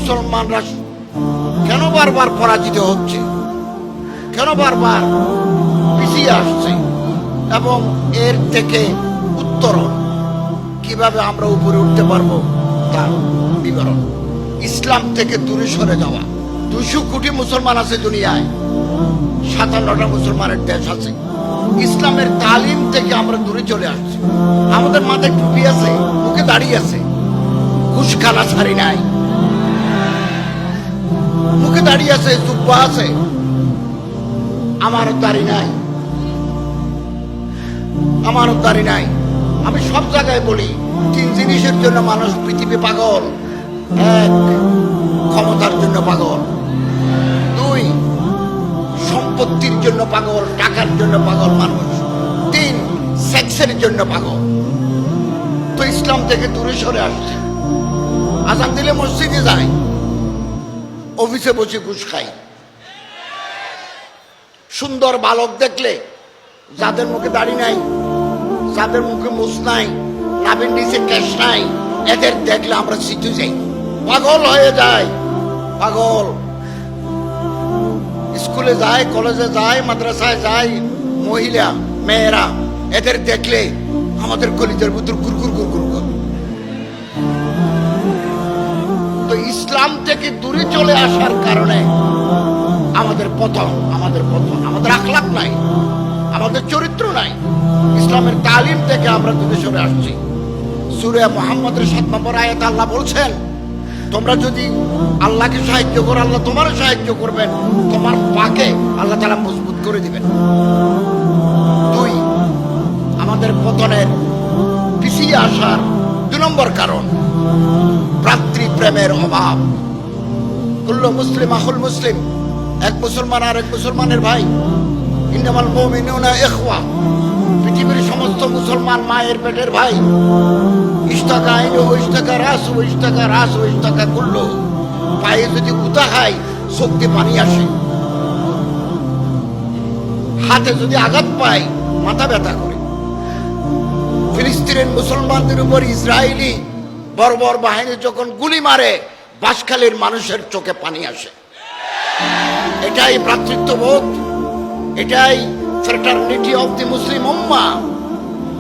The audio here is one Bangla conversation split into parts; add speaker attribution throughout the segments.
Speaker 1: মুসলমানরা কেন বারবার পরাজিত হচ্ছে, কেন বারবার পিছিয়ে আসছে, এবং এর থেকে উত্তরণ কিভাবে আমরা উপরে উঠতে পারবো তার বিবরণ। ইসলাম থেকে দূরে সরে যাওয়া। 200 কোটি মুসলমান আছে দুনিয়ায়, 57টা মুসলমানের দেশ আছে। ইসলামের তালিম থেকে আমরা দূরে চলে আসছি। আমাদের মাথায় টুপি আছে, মুখে দাঁড়িয়ে আছে, ঘুষখানা ছাড়ি নাই, মুখে দাঁড়িয়ে আছে, জুব্বা আছে, আমারও দাড়ি নাই, আমারও দাড়ি নাই। আমি সব জায়গায় বলি 3 জিনিসের জন্য মানুষ পৃথিবী পাগল। 1, ক্ষমতার জন্য পাগল। 2, সম্পত্তির জন্য পাগল, টাকার জন্য পাগল মানুষ। 3, সেক্সের জন্য পাগল। তো ইসলাম থেকে দূরে সরে আসছে। আজান দিলে মসজিদে যায়, অফিসে বসে ঘুষ খাই। সুন্দর বালক দেখলে, যাদের মুখে দাড়ি নাই, যাদের মুখে মুছ নাই, নাভির নিচে কেশ নাই, এদের দেখলে আমরা শিখে যাই, পাগল হয়ে যায়। পাগল। স্কুলে যায়, কলেজে যায়, মাদ্রাসায় যায়, মহিলা মেয়েরা, এদের দেখলে আমাদের কলিজার ভিতর গুরগুর গুরগুর করে। তো ইসলাম থেকে দূরে চলে আসার কারণে আমাদের পতন, আমাদের আখলাক নাই, আমাদের চরিত্র নাই। ইসলামের তালিম থেকে আমরা দূরে সরে আসছি। সূরা মুহাম্মদের 7 নম্বর আয়াতে আল্লাহ বলছেন, তোমরা যদি আল্লাহকে সাহায্য করো, আল্লাহ তোমারও সাহায্য করবেন, তোমার পাকে আল্লাহ তাআলা মজবুত করে দিবেন। 2, আমাদের পতনের, পিছিয়ে আসার 2 নম্বর কারণ ভ্রাতৃপ্রেমের অভাব। কুল্লু মুসলিম আখুল মুসলিম, এক মুসলমান আর এক মুসলমানের ভাই। ইন্নামাল মুমিনুনা ইখওয়া, পৃথিবীর সমস্ত মুসলমান মায়ের পেটের ভাই। ইশতাকা আইনু ইশতাকা রাসু ইশতাকা রাসু ইশতাকা কুল্লু। পায়ে যদি উতা খায় শক্তি পানি আসে, হাতে যদি আঘাত পায় মাথা ব্যথা করে। ফিলিস্তিনের মুসলমানদের উপর ইসরায়েলি বর্বর বাহিনী যখন গুলি মারে, বাঁশখালীর মানুষের চোখে পানি আসে। এটাই ভ্রাতৃত্ববোধ, এটাই ফ্রেটারনিটি অফ দি মুসলিম উম্মাহ।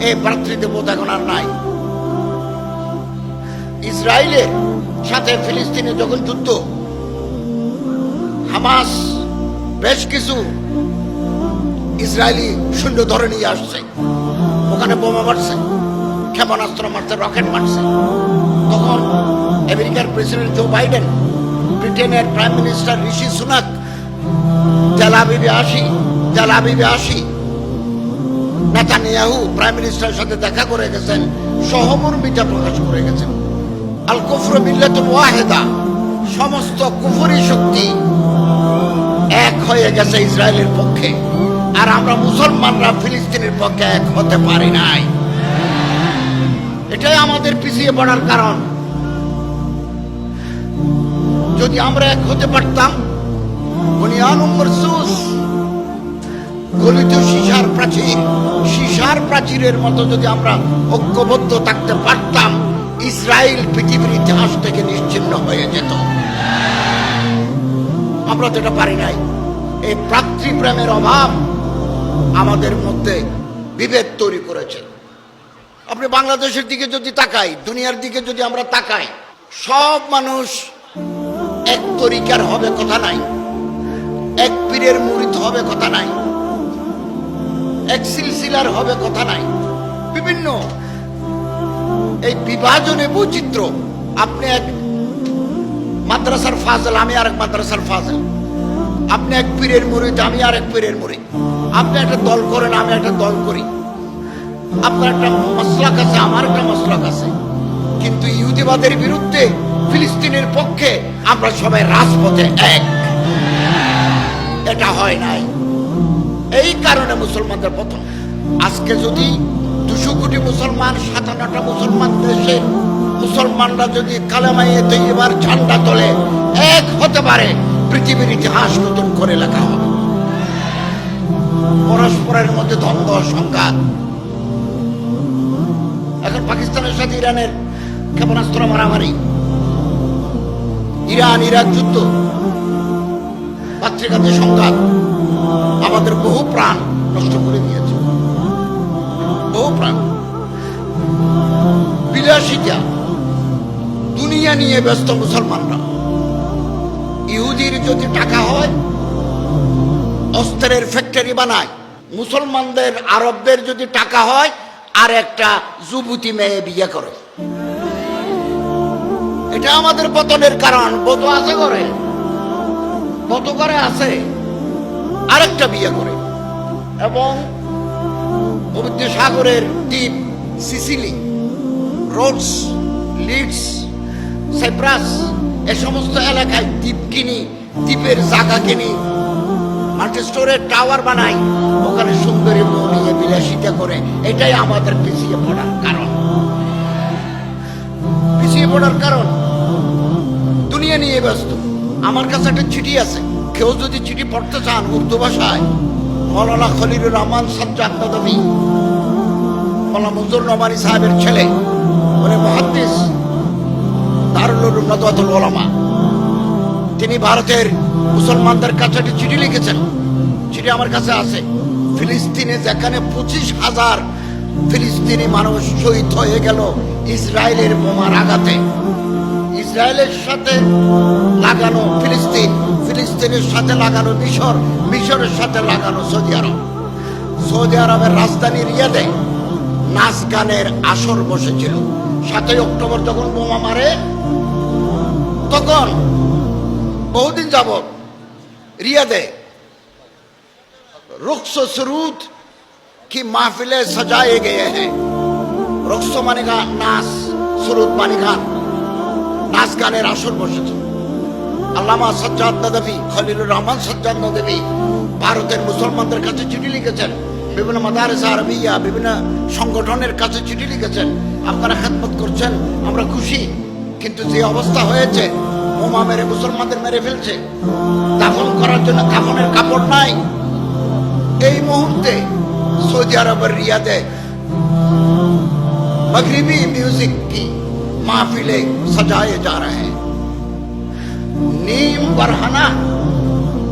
Speaker 1: এই ভ্রাতৃত্ববোধ এখন আর নাই। ইসরায়েলের সাথে ফিলিস্তিনে যখন যুদ্ধ, হামাস বেশ কিছু ইসরায়েলি সৈন্য ধরে নিয়ে আসছে, ওখানে বোমা মারছে, ক্ষেপণাস্ত্র মারছে, রকেট মারছে। তখন আমেরিকার প্রেসিডেন্ট জো বাইডেন, ব্রিটেনের প্রাইম মিনিস্টার ঋষি সুনাক তেল আবিবে আসি নেতানিয়াহু প্রাইম মিনিস্টারের সাথে দেখা করে গেছেন, সহমর্মিতা প্রকাশ করে গেছেন। আল কুফরু মিল্লাতুন ওয়াহিদা, সমস্ত কুফরি শক্তি এক হয়ে গেছে ইসরায়েলের পক্ষে, আর আমরা মুসলমানরা ফিলিস্তিনের পক্ষে এক হতে পারি নাই। এটাই আমাদের পিছিয়ে পড়ার কারণ। যদি আমরা এক হতে পারতাম, বুনিয়ানুম মারসুস, গলিত সীসার প্রাচীরের মতো যদি আমরা ঐক্যবদ্ধ থাকতে পারতাম, ইসরায়েল পৃথিবীর ইতিহাস থেকে নিশ্চিহ্ন হয়ে যেত। আমরা তো এটা পারি নাই। এই ভ্রাতৃপ্রেমের অভাব আমাদের মধ্যে বিভেদ তৈরি করেছে। আপনি বাংলাদেশের দিকে যদি তাকাই, দুনিয়ার দিকে যদি আমরা তাকাই, সব মানুষ এক তরিকার হবে কথা নাই, এক পীরের মুরিদ হবে কথা নাই, এক সিলসিলার হবে কথা নাই। বিভিন্ন এই বিভাজনে বৈচিত্র্য। আপনি এক মাদ্রাসার ফাজল, আমি আর এক মাদ্রাসার ফাজল। আপনি এক পীরের মুরিদ, আমি আর এক পীরের মুরিদ। আপনি একটা দল করেন, আমি একটা দল করি। আপনার একটা মাসলাক আছে, আমার একটা মাসলাক আছে। কিন্তু ইহুদিবাদের বিরুদ্ধে, ফিলিস্তিনের পক্ষে আমরা সবাই রাজপথে এক। এটা হয় নাই। এই কারণে মুসলমানদের পতন। আজকে যদি 200 কোটি মুসলমান, 57টা মুসলমান দেশে মুসলমানরা যদি কালেমায়ে তৈয়বার ঝান্ডা তোলে, এক হতে পারে, পৃথিবীর ইতিহাস নতুন করে লেখা হবে। পরস্পরের মধ্যে দ্বন্দ্ব, সংঘাত। এখন পাকিস্তানের সাথে ইরানের ক্ষেপণাস্ত্র মারামারি, ইরান ইরাক যুদ্ধ, পাত্রিকাতে সংঘাত আমাদের বহু প্রাণ নষ্ট করে দিয়েছে, বহু প্রাণ। বিলাসিতা, দুনিয়া নিয়ে ব্যস্ত মুসলমানরা। ইহুদির যদি টাকা হয় অস্ত্রের ফ্যাক্টরি বানায়, মুসলমানদের আরবদের যদি টাকা হয় আর একটা যুবতী মেয়ে বিয়ে করে। এটা আমাদের পতনের কারণ। বধূ আছে করে, কত করে আছে, আরেকটা বিয়ে করে। এবং ভূমধ্য সাগরের দ্বীপ সিসিলি, রোডস, লিডস, সাইপ্রাস, এ সমস্ত এলাকায় দ্বীপ কিনি, দ্বীপের জায়গা কিনি, মাল্টিস্টোরের টাওয়ার বানাই, ওখানে সুন্দরী বউ নিয়ে বিলাসিতা করে। এটাই আমাদের পিছিয়ে পড়ার কারণ। পিছিয়ে পড়ার কারণ দুনিয়া নিয়ে ব্যস্ত। আমার কাছে একটা চিঠি আছে, কেউ যদি চিঠি পড়তে চান উর্দু ভাষায়, মৌলানা খলিলুর রহমান সাজ্জাদ নদভী, মৌলানা মনজুর নোমানী সাহেবের ছেলে, উনি মুহাদ্দিস, দারুল উলুম নদওয়াতুল উলামা। তিনি ভারতের মুসলমানদের কাছে একটি চিঠি লিখেছেন, চিঠি আমার কাছে আছে। ফিলিস্তিনে যেখানে 25,000 ফিলিস্তিনি মানুষ শহীদ হয়ে গেল ইসরায়েলের বোমার আঘাতে, ইসরায়েলের সাথে লাগানো ফিলিস্তিন, ফিলিস্তিনের সাথে লাগানো মিশর, মিশরের সাথে লাগানো সৌদি আরব। সৌদি আরবের রাজধানী রিয়াদে নাচ গানের আসর বসেছিল। 7ই অক্টোবর যখন বোমা মারে, তখন বহুদিন যাবত रियादे रुख्स सरूद की महफिलें सजाए गए हैं। रुख्स माने गान, नाच, सुरूद माने गान, नाच गाনের আসর বসেছে। আল্লামা সাজ্জাদ নদভী, খলিলুর রহমান সাজ্জাদ নদভী ভারতের মুসলমানদের কাছে চিঠি লিখেছেন, বিভিন্ন মাদারিস আরবিয়া, বিভিন্ন সংগঠনের কাছে চিঠি লিখেছেন, আপনারা খেদমত করছেন, আমরা খুশি। কিন্তু যে অবস্থা হয়েছে, বোমা মেরে মুসলমানদের মেরে ফেলছে, দাফন করার জন্য কাফনের কাপড় নাই। এই মুহূর্তে সৌদি আরবের রিয়াদে मगरिबी म्यूजिक की महफिलें सजाए जा रहे हैं। नीम बरहाना,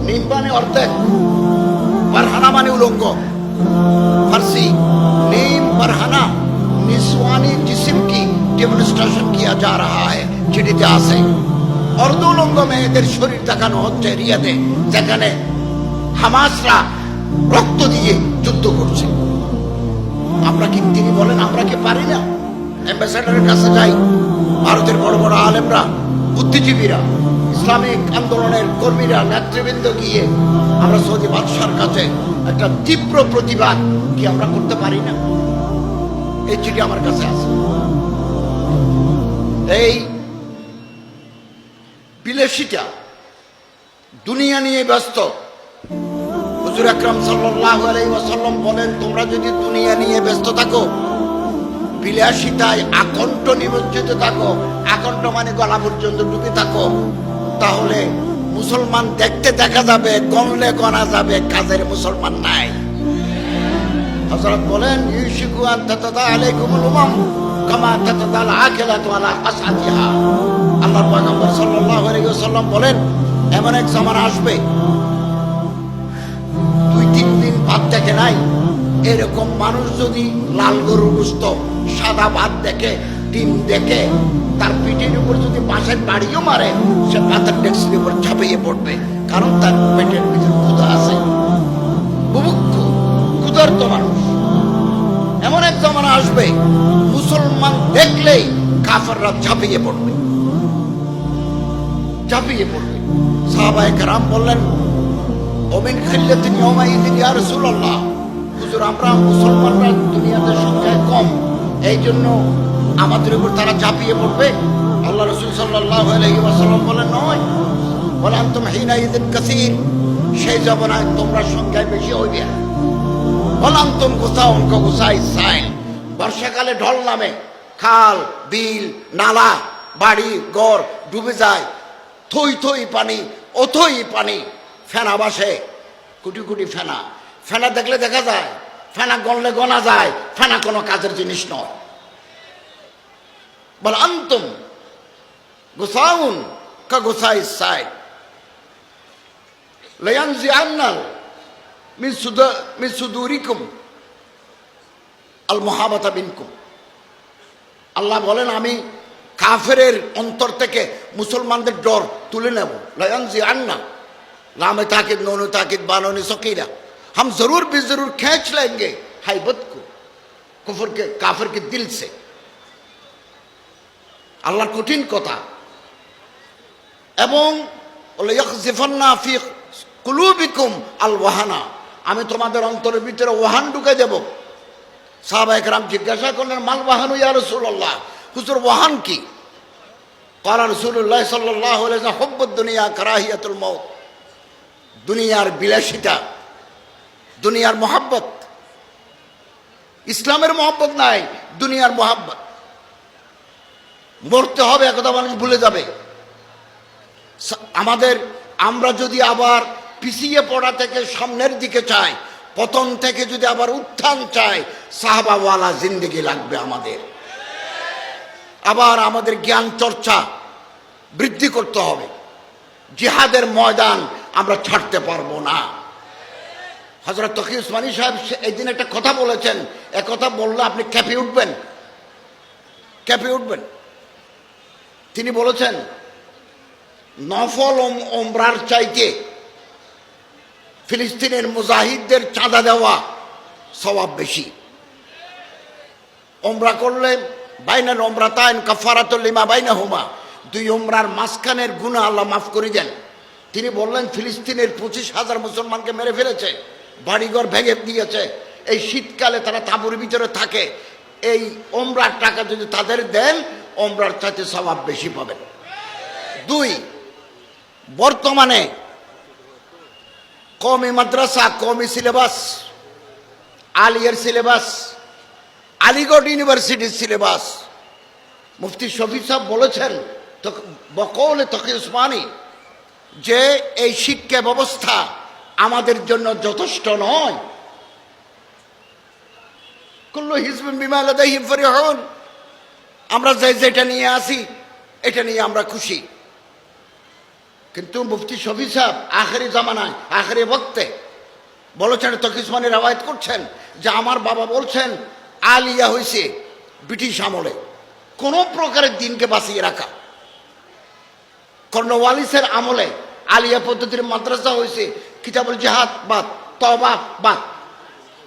Speaker 1: नीम माने औरतें, बरहाना माने उलंग, फारसी नीम बरहाना निस्वानी जिस्म की डेमोन्स्ट्रेशन किया जा रहा है। चिठिते आसे अर्धउलंग मेয়েদের শরীর দেখানো হচ্ছে রিয়াদে, যেখানে হামাসরা রক্ত দিয়ে যুদ্ধ করছে। আমরা কি, তিনি বলেন আমরা কি পারি না? অ্যাম্বাসেডারের কাছে যাই, ভারতের বড় বড় আলেমরা, বুদ্ধিজীবীরা, ইসলামিক আন্দোলনের কর্মীরা, নেতৃবৃন্দ গিয়ে আমরা সৌদি বাদশার কাছে একটা তীব্র প্রতিবাদ কি আমরা করতে পারি না? এই চিঠি আমার কাছে আছে। এই বিলাসিতা, দুনিয়া নিয়ে ব্যস্ত। হুজুর আকরাম সাল্লাল্লাহু আলাইহি ওয়াসাল্লাম বলেন, তোমরা যদি দুনিয়া নিয়ে ব্যস্ত থাকো, বিলাসিতায় আকণ্ঠ নিমজ্জিত থাকো, আকণ্ঠ মানে গলা পর্যন্ত ডুবে থাকো, তাহলে মুসলমান দেখতে দেখা যাবে, গণলে গণা যাবে, কাজের মুসলমান নাই। হযরত বলেন, ইউশিকু আন তাতাদা আলাইকুমুল উমাম কামা তাতাদাল আকিলাতু আলা আসআতিহা। আল্লাহর পয়গম্বর সাল্লাল্লাহু আলাইহি ওয়াসাল্লাম বলেন, এমন এক জামানা আসবে, 2-3 দিন ভাত দেখে নাই, এরকম মানুষ যদি লাল গরুর গোশত, সাদা ভাত দেখে, ডিম দেখে, তার পিঠের উপর যদি বাঁশের বাড়িও মারে, সে পাথর ডেস্কের উপর ঝাঁপিয়ে পড়বে, কারণ তার পেটের ভিতরে ক্ষুধা আছে। বুভুক্ষ, ক্ষুধার্ত মানুষ। এমন এক জামানা আসবে, মুসলমান দেখলেই কাফেররা ঝাঁপিয়ে পড়বে, ঝাঁপিয়ে পড়বে। সাহাবায়ে কেরাম বললেন, ওমিন খিল্লাতিন ইয়াউমাইযিন ইয়া রাসূলুল্লাহ, হুজুর আমরা মুসলমানরা দুনিয়াতে সংখ্যায় কম, এই জন্য আমাদের উপর তারা ঝাঁপিয়ে পড়বে। আল্লাহ রাসূল সাল্লাল্লাহু আলাইহি ওয়াসাল্লাম বলেন, নয়, বলে আনতুম হিনাইযিন কাসীর, সেই জমানায় তোমরা সংখ্যায় বেশি হইবে। বলে আনতুম গুসাউন কাগুসাই সাইল, বর্ষাকালে ঢল নামে, খাল, বিল, নালা, বাড়ি ঘর ডুবে যায়, থই থই পানি, অথই পানি, ফেনা বাসে, কোটি কোটি ফেনা। ফেনা দেখলে দেখা যায়, ফেনা গণলে গণা যায়, ফেনা কোনো কাজের জিনিস নয়। বল আনতুম গুসাউন কাগোসাই সাইড লায়ানজি আন্নাল মিন সুদুরিকুম আল মুহাবাতা বিনকুম। আল্লাহ বলেন আমি কাফেরের অন্তর থেকে মুসলমানদের ডর তুলে নেব। লায়ানজি আন্না लामे ताकिद नोनो ताकिद बानो ने सकीला हम जरूर भी जरूर खींच लेंगे हाइबत को कुफर के काफिर के दिल से। अल्लाह कठिन कथा एवं यखजिफन्ना फी कुलूबिकुम अल वहाना আমি তোমাদের অন্তরের ভিতরে ওয়াহান ঢুকে দেব। সাহাবায়ে কেরাম জিজ্ঞাসা করলেন মাল ওয়াহানু ইয়া রাসূলুল্লাহ, হুজুর ওয়াহান কি? ক্বালা রাসূলুল্লাহ সাল্লাল্লাহু আলাইহি ওয়াসাল্লাম হুব্বুদ দুনিয়া কারাহিয়াতুল মউত, দুনিয়ার বিলাসিতা, দুনিয়ার মোহাব্বত। ইসলামের মোহাব্বত নাই, দুনিয়ার মোহাব্বত। মরতে হবে একথা মানুষ ভুলে যাবে। আমরা যদি আবার পিছিয়ে পড়া থেকে সামনের দিকে চাই, পতন থেকে যদি আবার উত্থান চাই, সাহাবাওয়ালা জিন্দেগি লাগবে আমাদের। আবার আমাদের জ্ঞান চর্চা বৃদ্ধি করতে হবে। জিহাদের ময়দান আমরা ছাড়তে পারবো না। হযরত তকি উসমানী সাহেব একদিন একটা কথা বলেছেন, কথা বললে আপনি কেঁপে উঠবেন, কেঁপে উঠবেন। তিনি বলেছেন নফল ওমরার চাইতে ফিলিস্তিনের মুজাহিদদের চাঁদা দেওয়া সওয়াব বেশি। ওমরা করলে বাইনাল ওমরাতাইন কাফারাতুল লিমা বাইনাহুমা, দুই ওমরার মাঝখানের গুনাহ আল্লাহ মাফ করে দেন। তিনি বললেন ফিলিস্তিনের 25,000 মুসলমানকে মেরে ফেলেছে, বাড়িঘর ভেঙে দিয়েছে, এই শীতকালে তারা তাঁবুর ভিতরে থাকে। এই ওমরার টাকা যদি তাদের দেন, ওমরার চাইতে সওয়াব বেশি পাবেন। 2, বর্তমানে কওমি মাদ্রাসা, কওমি সিলেবাস, আলিয়ার সিলেবাস, আলিগড় ইউনিভার্সিটির সিলেবাস, মুফতি শফি সাহেব বলেছেন বকৌলে তকি উসমানী যে এই শিক্ষা ব্যবস্থা আমাদের জন্য যথেষ্ট নয়। কুল্লু হিজবিন বিমা লাদাইহিম ফারিহুন, আমরা যেটা নিয়ে আসি এটা নিয়ে আমরা খুশি। কিন্তু মুফতি শফি সাহেব আখেরি জামানায়, আখেরি বক্তে বলেছেন, তকি উসমানী রওয়ায়াত করছেন যে আমার বাবা বলছেন আলিয়া হয়েছে ব্রিটিশ আমলে কোন প্রকারের দিনকে বাঁচিয়ে রাখা। কর্নওয়ালিসের আমলে আলিয়া পদ্ধতির মাদ্রাসা হয়েছে কিতাবুল জিহাদ বাদ, তওবা বাদ,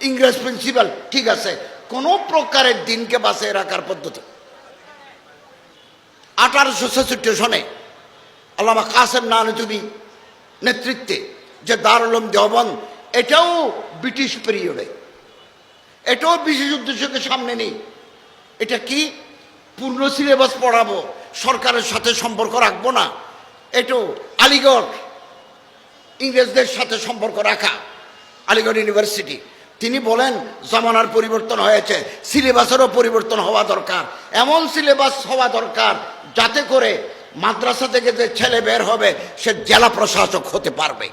Speaker 1: ইংরেজ প্রিন্সিপাল ঠিক আছে, কোন প্রকারের দিনকে বাঁচিয়ে রাখার পদ্ধতি। 1866 সনে আল্লামা কাসেম নানুতুবি নেতৃত্বে যে দারুল উলুম দেওবন্দ, এটাও ব্রিটিশ পিরিয়ডে, এটাও বিশেষ উদ্দেশ্যকে সামনে নেই। এটা কি পূর্ণ সিলেবাস পড়াবো, সরকারের সাথে সম্পর্ক রাখবো না, এটাও আলিগড় ইংরেজদের সাথে সম্পর্ক রাখা, আলিগড় ইউনিভার্সিটি। তিনি বলেন জামানার পরিবর্তন হয়েছে, সিলেবাসেরও পরিবর্তন হওয়া দরকার। এমন সিলেবাস হওয়া দরকার যাতে করে মাদ্রাসা থেকে যে ছেলে বের হবে সে জেলা প্রশাসক হতে পারবে।